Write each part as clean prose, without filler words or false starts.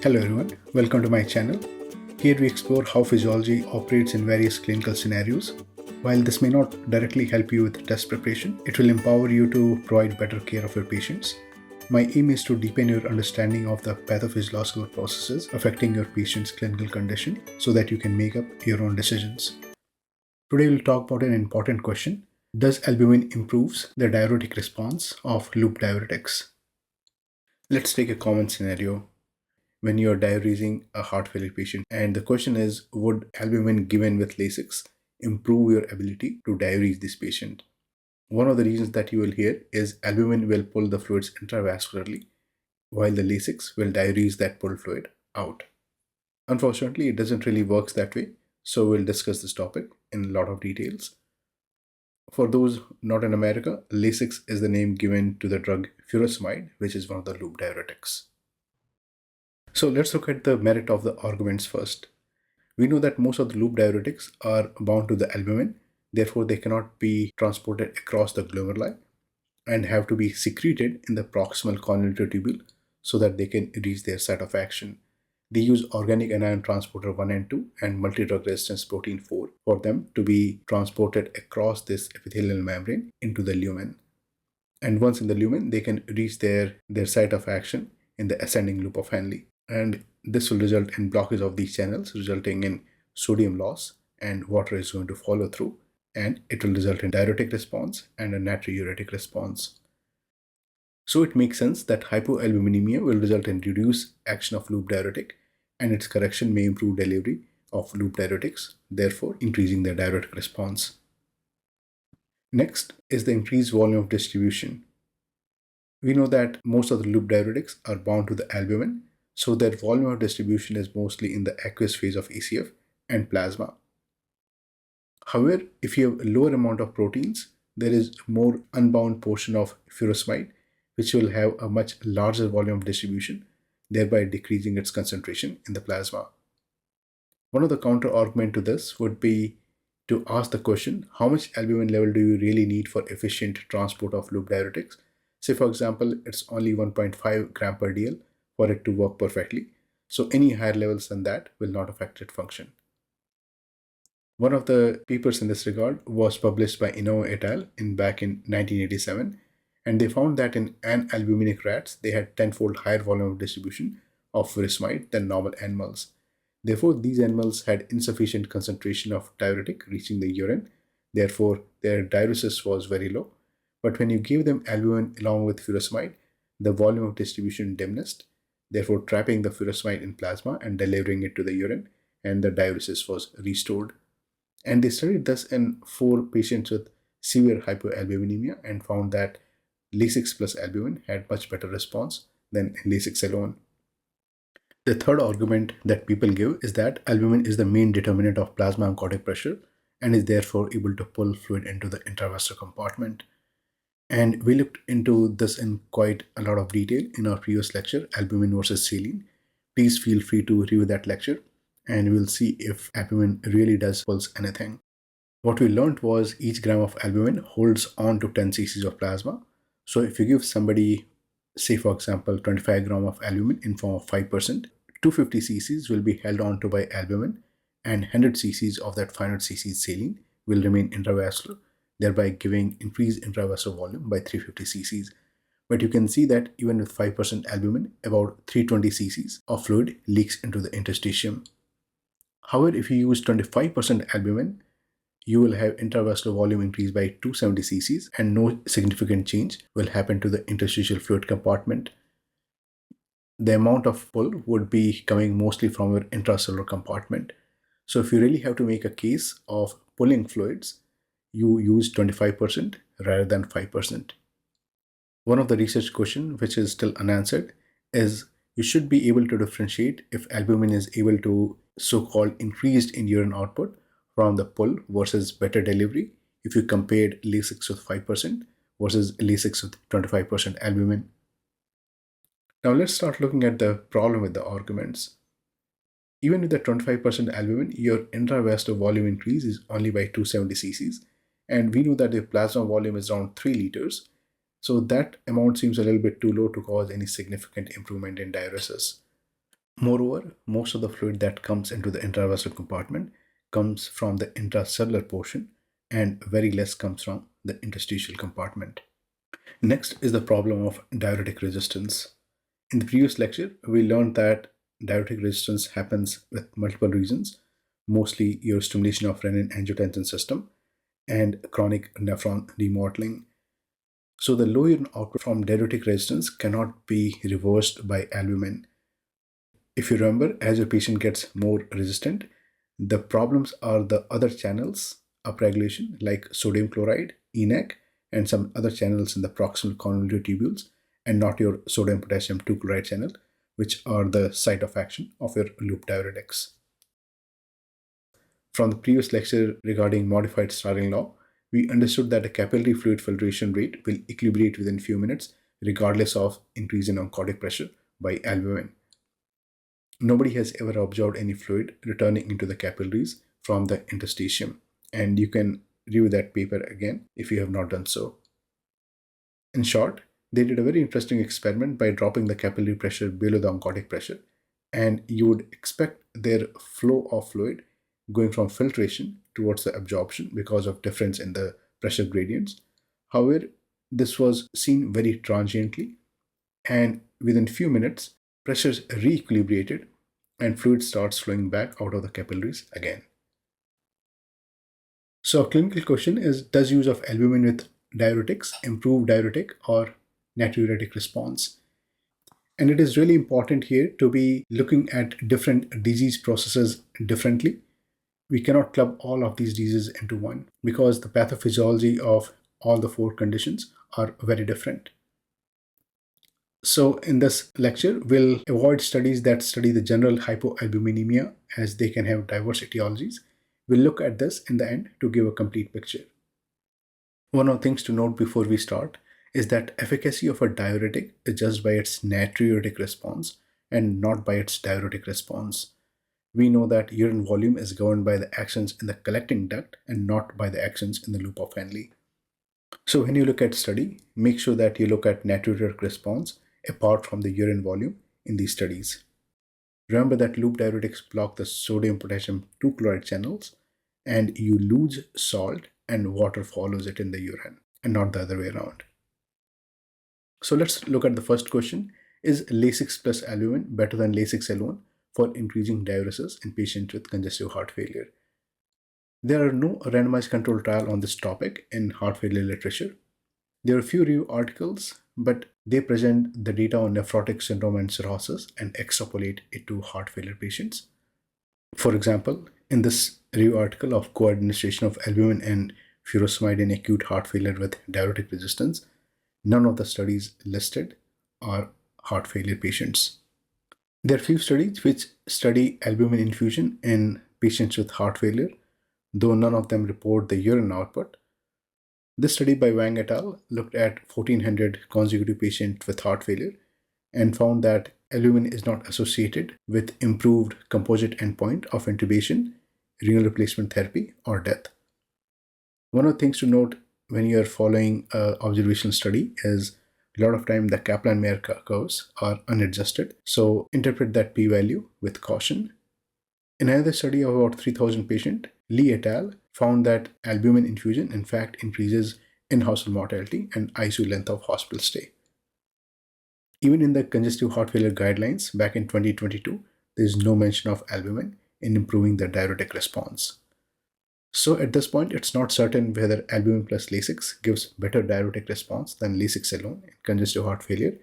Hello everyone, welcome to my channel. Here we explore how physiology operates in various clinical scenarios. While this may not directly help you with test preparation, it will empower you to provide better care of your patients. My aim is to deepen your understanding of the pathophysiological processes affecting your patient's clinical condition so that you can make up your own decisions. Today we'll talk about an important question. Does albumin improves the diuretic response of loop diuretics? Let's take a common scenario. When you are diuresing a heart failure patient, and the question is, would albumin given with Lasix improve your ability to diurese this patient? One of the reasons that you will hear is albumin will pull the fluids intravascularly, while the Lasix will diurese that pulled fluid out. Unfortunately, it doesn't really work that way, so we'll discuss this topic in a lot of details. For those not in America, Lasix is the name given to the drug furosemide, which is one of the loop diuretics. So let's look at the merit of the arguments first. We know that most of the loop diuretics are bound to the albumin, therefore they cannot be transported across the glomeruli and have to be secreted in the proximal convoluted tubule so that they can reach their site of action. They use organic anion transporter 1 and 2 and multi-drug resistance protein 4 for them to be transported across this epithelial membrane into the lumen. And once in the lumen, they can reach their site of action in the ascending loop of Henle. And this will result in blockage of these channels, resulting in sodium loss, and water is going to follow through, and it will result in diuretic response and a natriuretic response. So it makes sense that hypoalbuminemia will result in reduced action of loop diuretic, and its correction may improve delivery of loop diuretics, therefore increasing their diuretic response. Next is the increased volume of distribution. We know that most of the loop diuretics are bound to the albumin, so their volume of distribution is mostly in the aqueous phase of ACF and plasma. However, if you have a lower amount of proteins, there is more unbound portion of furosemide, which will have a much larger volume of distribution, thereby decreasing its concentration in the plasma. One of the counter argument to this would be to ask the question, how much albumin level do you really need for efficient transport of loop diuretics? Say for example, it's only 1.5 gram per dl for it to work perfectly. So any higher levels than that will not affect its function. One of the papers in this regard was published by Inoue et al. Back in 1987, and they found that in analbuminic rats, they had 10-fold higher volume of distribution of furosemide than normal animals. Therefore, these animals had insufficient concentration of diuretic reaching the urine. Therefore, their diuresis was very low. But when you gave them albumin along with furosemide, the volume of distribution diminished, therefore trapping the furosemide in plasma and delivering it to the urine, and the diuresis was restored. And they studied this in 4 patients with severe hypoalbuminemia and found that Lasix plus albumin had much better response than Lasix alone. The third argument that people give is that albumin is the main determinant of plasma oncotic pressure and is therefore able to pull fluid into the intravascular compartment. And we looked into this in quite a lot of detail in our previous lecture, Albumin versus Saline. Please feel free to review that lecture and we'll see if albumin really does pulse anything. What we learned was each gram of albumin holds on to 10 cc's of plasma. So if you give somebody, say for example, 25 gram of albumin in form of 5%, 250 cc's will be held on to by albumin and 100 cc's of that 500 cc's saline will remain intravascular, thereby giving increased intravascular volume by 350 cc's. But you can see that even with 5% albumin, about 320 cc's of fluid leaks into the interstitium. However, if you use 25% albumin, you will have intravascular volume increase by 270 cc's and no significant change will happen to the interstitial fluid compartment. The amount of pull would be coming mostly from your intracellular compartment. So if you really have to make a case of pulling fluids, you use 25% rather than 5%. One of the research questions which is still unanswered is you should be able to differentiate if albumin is able to so-called increased in urine output from the pull versus better delivery if you compared Lasix with 5% versus Lasix with 25% albumin. Now let's start looking at the problem with the arguments. Even with the 25% albumin, your intravascular volume increase is only by 270 cc's, and we know that the plasma volume is around 3 liters. So that amount seems a little bit too low to cause any significant improvement in diuresis. Moreover, most of the fluid that comes into the intravascular compartment comes from the intracellular portion, and very less comes from the interstitial compartment. Next is the problem of diuretic resistance. In the previous lecture, we learned that diuretic resistance happens with multiple reasons, mostly your stimulation of renin-angiotensin system and chronic nephron remodeling. So the low urine output from diuretic resistance cannot be reversed by albumin. If you remember, as your patient gets more resistant, the problems are the other channels upregulation like sodium chloride, ENaC, and some other channels in the proximal convoluted tubules, and not your sodium potassium 2 chloride channel, which are the site of action of your loop diuretics. From the previous lecture regarding modified Starling law, we understood that the capillary fluid filtration rate will equilibrate within few minutes regardless of increase in oncotic pressure by albumin. Nobody has ever observed any fluid returning into the capillaries from the interstitium, and you can review that paper again if you have not done so. In short, they did a very interesting experiment by dropping the capillary pressure below the oncotic pressure, and you would expect their flow of fluid going from filtration towards the absorption because of difference in the pressure gradients. However, this was seen very transiently, and within few minutes, pressures re-equilibrated and fluid starts flowing back out of the capillaries again. So a clinical question is, does use of albumin with diuretics improve diuretic or natriuretic response? And it is really important here to be looking at different disease processes differently. We cannot club all of these diseases into one because the pathophysiology of all the four conditions are very different. So in this lecture, we'll avoid studies that study the general hypoalbuminemia as they can have diverse etiologies. We'll look at this in the end to give a complete picture. One of the things to note before we start is that efficacy of a diuretic is judged by its natriuretic response and not by its diuretic response. We know that urine volume is governed by the actions in the collecting duct and not by the actions in the loop of Henle. So when you look at study, make sure that you look at natriuretic response apart from the urine volume in these studies. Remember that loop diuretics block the sodium potassium 2 chloride channels, and you lose salt and water follows it in the urine and not the other way around. So let's look at the first question. Is Lasix plus albumin better than Lasix alone for increasing diuresis in patients with congestive heart failure? There are no randomized control trial on this topic in heart failure literature. There are a few review articles, but they present the data on nephrotic syndrome and cirrhosis and extrapolate it to heart failure patients. For example, in this review article of co-administration of albumin and furosemide in acute heart failure with diuretic resistance, none of the studies listed are heart failure patients. There are few studies which study albumin infusion in patients with heart failure, though none of them report the urine output. This study by Wang et al. Looked at 1400 consecutive patients with heart failure and found that albumin is not associated with improved composite endpoint of intubation, renal replacement therapy, or death. One of the things to note when you are following an observational study is a lot of time the Kaplan-Meier curves are unadjusted, so interpret that p-value with caution. In another study of about 3,000 patients, Lee et al. Found that albumin infusion in fact increases in-hospital mortality and ICU length of hospital stay. Even in the congestive heart failure guidelines back in 2022, there is no mention of albumin in improving the diuretic response. So at this point, it's not certain whether albumin plus Lasix gives better diuretic response than Lasix alone in congestive heart failure.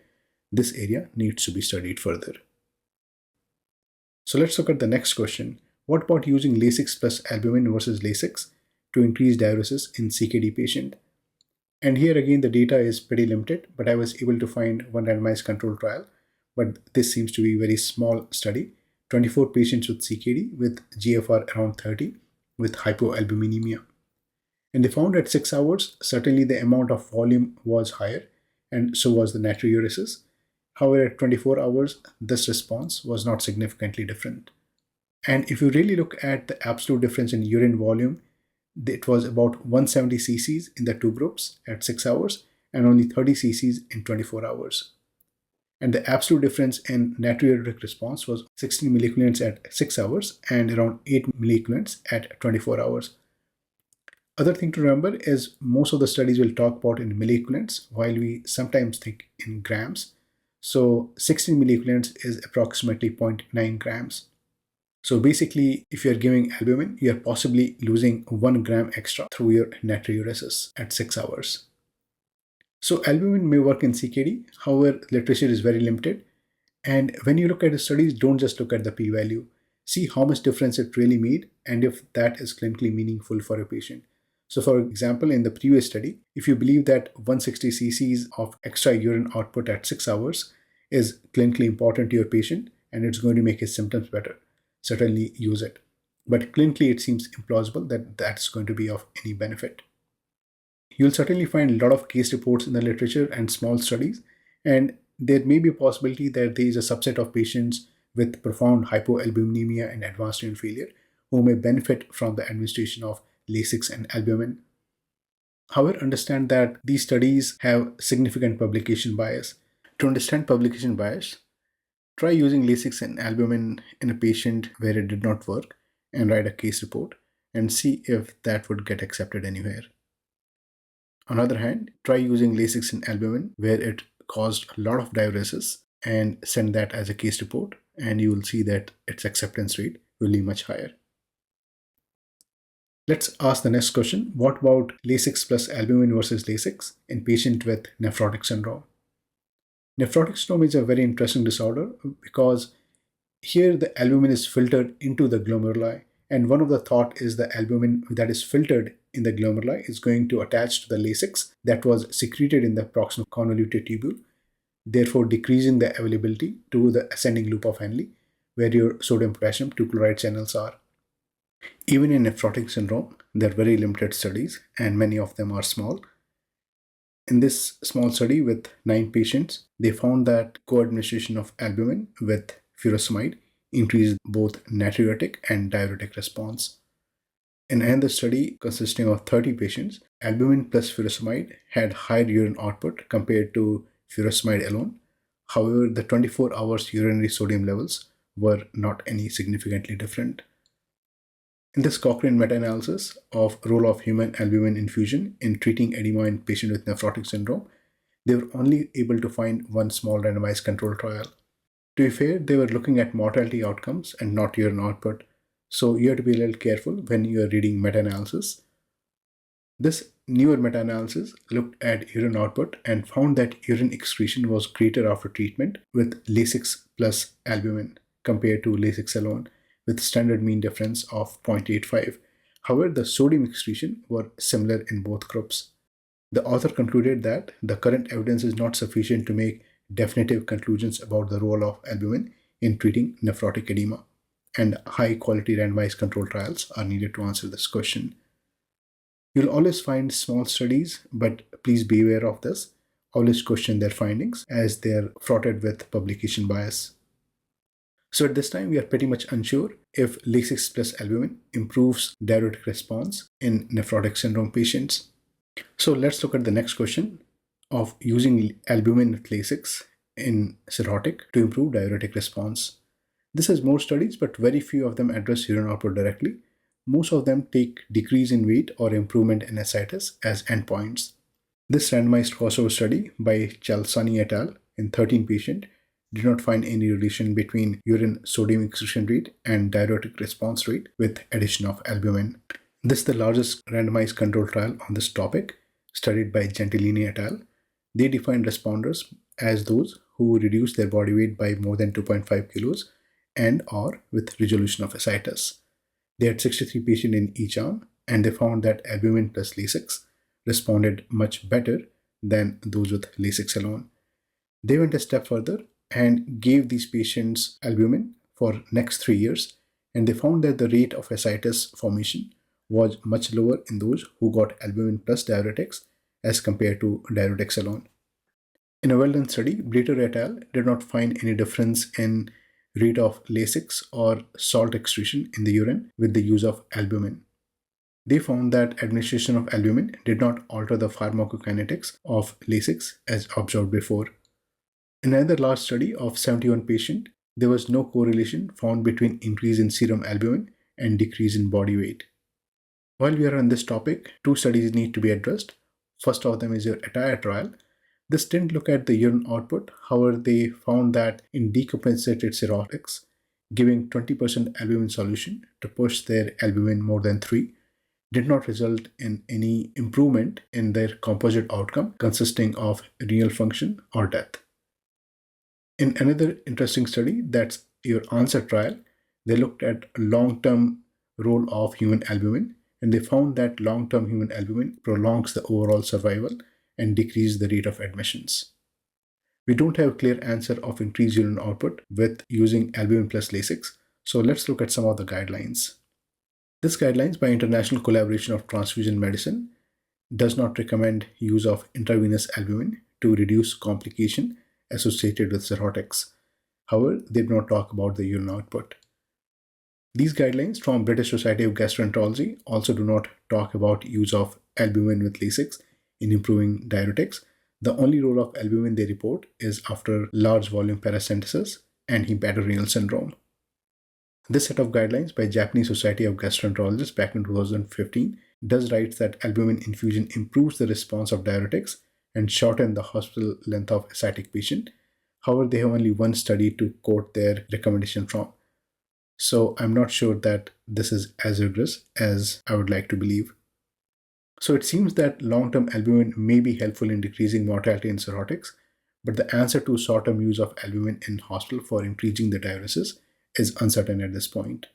This area needs to be studied further. So let's look at the next question. What about using Lasix plus albumin versus Lasix to increase diuresis in CKD patient? And here again, the data is pretty limited, but I was able to find one randomized control trial, but this seems to be a very small study. 24 patients with CKD with GFR around 30 with hypoalbuminemia. And they found at 6 hours, certainly the amount of volume was higher, and so was the natriuresis. However, at 24 hours, this response was not significantly different. And if you really look at the absolute difference in urine volume, it was about 170 cc's in the two groups at 6 hours and only 30 cc's in 24 hours. And the absolute difference in natriuretic response was 16 milliequivalents at 6 hours and around 8 milliequivalents at 24 hours. Other thing to remember is most of the studies will talk about in milliequivalents, while we sometimes think in grams. So 16 milliequivalents is approximately 0.9 grams. So basically, if you're giving albumin, you're possibly losing 1 gram extra through your natriuresis at 6 hours. So albumin may work in CKD, however, literature is very limited. And when you look at the studies, don't just look at the p-value. See how much difference it really made and if that is clinically meaningful for a patient. So for example, in the previous study, if you believe that 160 cc's of extra urine output at 6 hours is clinically important to your patient and it's going to make his symptoms better, certainly use it. But clinically, it seems implausible that that's going to be of any benefit. You'll certainly find a lot of case reports in the literature and small studies, and there may be a possibility that there is a subset of patients with profound hypoalbuminemia and advanced renal failure who may benefit from the administration of Lasix and albumin. However, understand that these studies have significant publication bias. To understand publication bias, try using Lasix and albumin in a patient where it did not work and write a case report and see if that would get accepted anywhere. On the other hand, try using Lasix and albumin where it caused a lot of diuresis and send that as a case report, and you will see that its acceptance rate will be much higher. Let's ask the next question. What about Lasix plus albumin versus Lasix in patient with nephrotic syndrome? Nephrotic syndrome is a very interesting disorder because here the albumin is filtered into the glomeruli, and one of the thought is the albumin that is filtered in the glomeruli is going to attach to the Lasix that was secreted in the proximal convoluted tubule, therefore decreasing the availability to the ascending loop of Henle, where your sodium-potassium 2-chloride channels are. Even in nephrotic syndrome, there are very limited studies, and many of them are small. In this small study with 9 patients, they found that co-administration of albumin with furosemide increased both natriuretic and diuretic response. In another study consisting of 30 patients, albumin plus furosemide had higher urine output compared to furosemide alone. However, the 24 hours urinary sodium levels were not any significantly different. In this Cochrane meta-analysis of role of human albumin infusion in treating edema in patients with nephrotic syndrome, they were only able to find one small randomized control trial. To be fair, they were looking at mortality outcomes and not urine output, so you have to be a little careful when you are reading meta-analysis. This newer meta-analysis looked at urine output and found that urine excretion was greater after treatment with Lasix plus albumin compared to Lasix alone, with standard mean difference of 0.85. However, the sodium excretion were similar in both groups. The author concluded that the current evidence is not sufficient to make definitive conclusions about the role of albumin in treating nephrotic edema, and high-quality randomized control trials are needed to answer this question. You'll always find small studies, but please be aware of this. Always question their findings as they're fraughted with publication bias. So at this time, we are pretty much unsure if Lasix plus albumin improves diuretic response in nephrotic syndrome patients. So let's look at the next question of using albumin with Lasix in cirrhotic to improve diuretic response. This has more studies, but very few of them address urine output directly. Most of them take decrease in weight or improvement in ascites as endpoints. This randomized crossover study by Chalsani et al. In 13 patients did not find any relation between urine sodium excretion rate and diuretic response rate with addition of albumin. This is the largest randomized control trial on this topic, studied by Gentilini et al. They defined responders as those who reduced their body weight by more than 2.5 kilos and or with resolution of ascites. They had 63 patients in each arm, and they found that albumin plus Lasix responded much better than those with Lasix alone. They went a step further and gave these patients albumin for next 3 years, and they found that the rate of ascites formation was much lower in those who got albumin plus diuretics as compared to diuretics alone. In a well-done study, Blater et al. Did not find any difference in rate of Lasix or salt excretion in the urine with the use of albumin. They found that administration of albumin did not alter the pharmacokinetics of Lasix as observed before. In another large study of 71 patients, there was no correlation found between increase in serum albumin and decrease in body weight. While we are on this topic, two studies need to be addressed. First of them is your entire trial. This didn't look at the urine output. However, they found that in decompensated cirrhotics, giving 20% albumin solution to push their albumin more than 3 did not result in any improvement in their composite outcome consisting of renal function or death. In another interesting study, that's your ANSWER trial, they looked at long-term role of human albumin, and they found that long-term human albumin prolongs the overall survival and decreases the rate of admissions. We don't have a clear answer of increased urine output with using albumin plus Lasix, so let's look at some of the guidelines. This guidelines by International Collaboration of Transfusion Medicine does not recommend use of intravenous albumin to reduce complication associated with cirrhotics. However, they do not talk about the urine output. These guidelines from British Society of Gastroenterology also do not talk about use of albumin with Lasix in improving diuretics. The only role of albumin they report is after large volume paracentesis and hepatorenal syndrome. This set of guidelines by Japanese Society of Gastroenterologists back in 2015 does write that albumin infusion improves the response of diuretics and shorten the hospital length of ascitic patient. However, they have only one study to quote their recommendation from. So I'm not sure that this is as rigorous as I would like to believe. So it seems that long-term albumin may be helpful in decreasing mortality in cirrhotics, but the answer to short-term use of albumin in hospital for increasing the diuresis is uncertain at this point.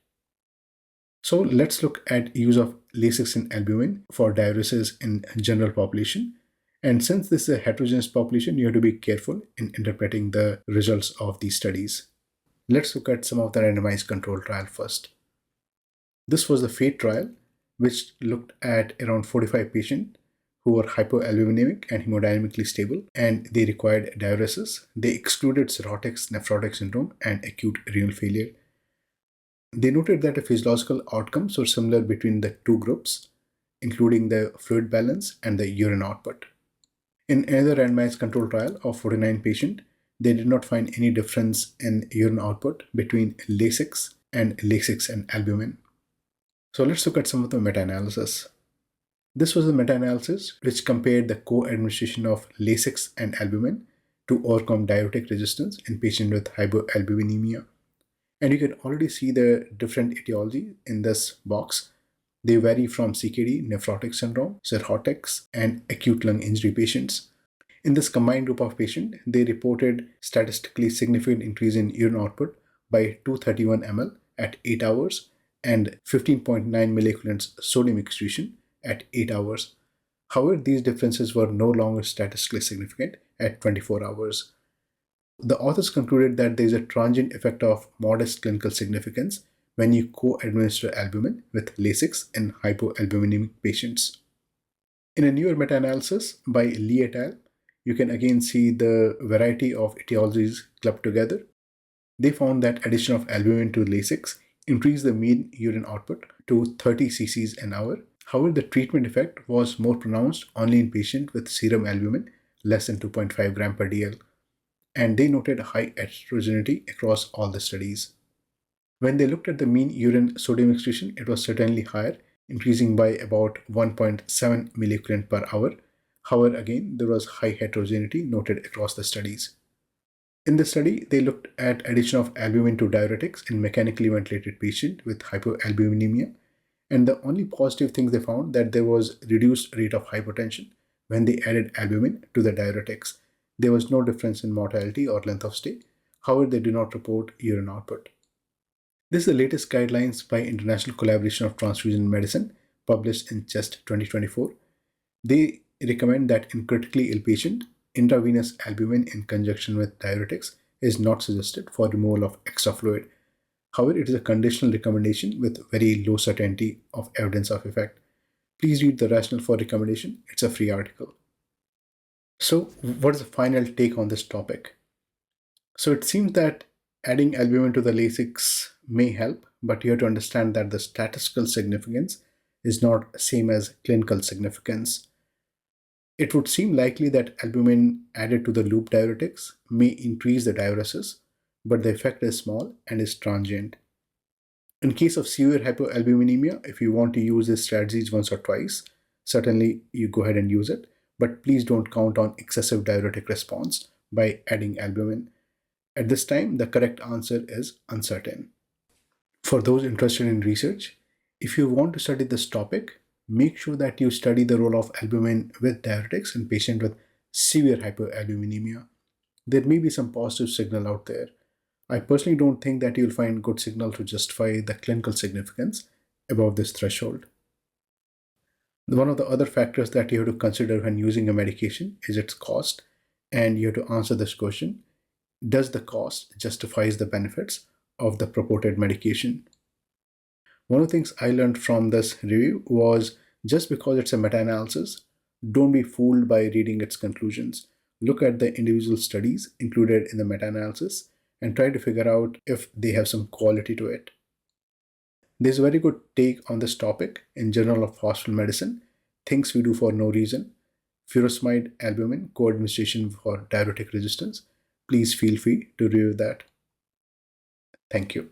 So let's look at use of Lasix and albumin for diuresis in general population. And since this is a heterogeneous population, you have to be careful in interpreting the results of these studies. Let's look at some of the randomized control trial first. This was the FATE trial, which looked at around 45 patients who were hypoalbuminemic and hemodynamically stable, and they required diuresis. They excluded cirrhotics, nephrotic syndrome, and acute renal failure. They noted that the physiological outcomes were similar between the two groups, including the fluid balance and the urine output. In another randomized control trial of 49 patients, they did not find any difference in urine output between Lasix and albumin. So let's look at some of the meta-analysis. This was a meta-analysis which compared the co-administration of Lasix and albumin to overcome diuretic resistance in patients with hypoalbuminemia. And you can already see the different etiology in this box. They vary from CKD, nephrotic syndrome, cirrhotics, and acute lung injury patients. In this combined group of patients, they reported statistically significant increase in urine output by 231 ml at 8 hours and 15.9 milliequivalents sodium excretion at 8 hours. However, these differences were no longer statistically significant at 24 hours. The authors concluded that there is a transient effect of modest clinical significance when you co-administer albumin with Lasix in hypoalbuminemic patients. In a newer meta-analysis by Lee et al., you can again see the variety of etiologies clubbed together. They found that addition of albumin to Lasix increased the mean urine output to 30 cc's an hour. However, the treatment effect was more pronounced only in patients with serum albumin less than 2.5 gram per dl. And they noted high heterogeneity across all the studies. When they looked at the mean urine sodium excretion, it was certainly higher, increasing by about 1.7 milliequivalent per hour. However, again, there was high heterogeneity noted across the studies. In the study, they looked at addition of albumin to diuretics in mechanically ventilated patients with hypoalbuminemia, and the only positive things they found that there was reduced rate of hypotension when they added albumin to the diuretics. There was no difference in mortality or length of stay. However, they do not report urine output. This is the latest guidelines by International Collaboration of Transfusion Medicine, published in CHEST 2024. They recommend that in critically ill patient, intravenous albumin in conjunction with diuretics is not suggested for removal of extra fluid. However, it is a conditional recommendation with very low certainty of evidence of effect. Please read the rationale for recommendation. It's a free article. So what is the final take on this topic? So it seems that adding albumin to the Lasix may help, but you have to understand that the statistical significance is not same as clinical significance. It would seem likely that albumin added to the loop diuretics may increase the diuresis, but the effect is small and is transient. In case of severe hypoalbuminemia, if you want to use these strategies once or twice, certainly you go ahead and use it, but please don't count on excessive diuretic response by adding albumin. At this time, the correct answer is uncertain. For those interested in research, if you want to study this topic, make sure that you study the role of albumin with diuretics in patients with severe hypoalbuminemia. There may be some positive signal out there. I personally don't think that you'll find good signal to justify the clinical significance above this threshold. One of the other factors that you have to consider when using a medication is its cost, and you have to answer this question: does the cost justifies the benefits of the purported medication? One of the things I learned from this review was just because it's a meta-analysis, don't be fooled by reading its conclusions. Look at the individual studies included in the meta-analysis and try to figure out if they have some quality to it. There's a very good take on this topic in Journal of Hospital Medicine, Things We Do for No Reason, furosemide albumin co-administration for diuretic resistance. Please feel free to review that. Thank you.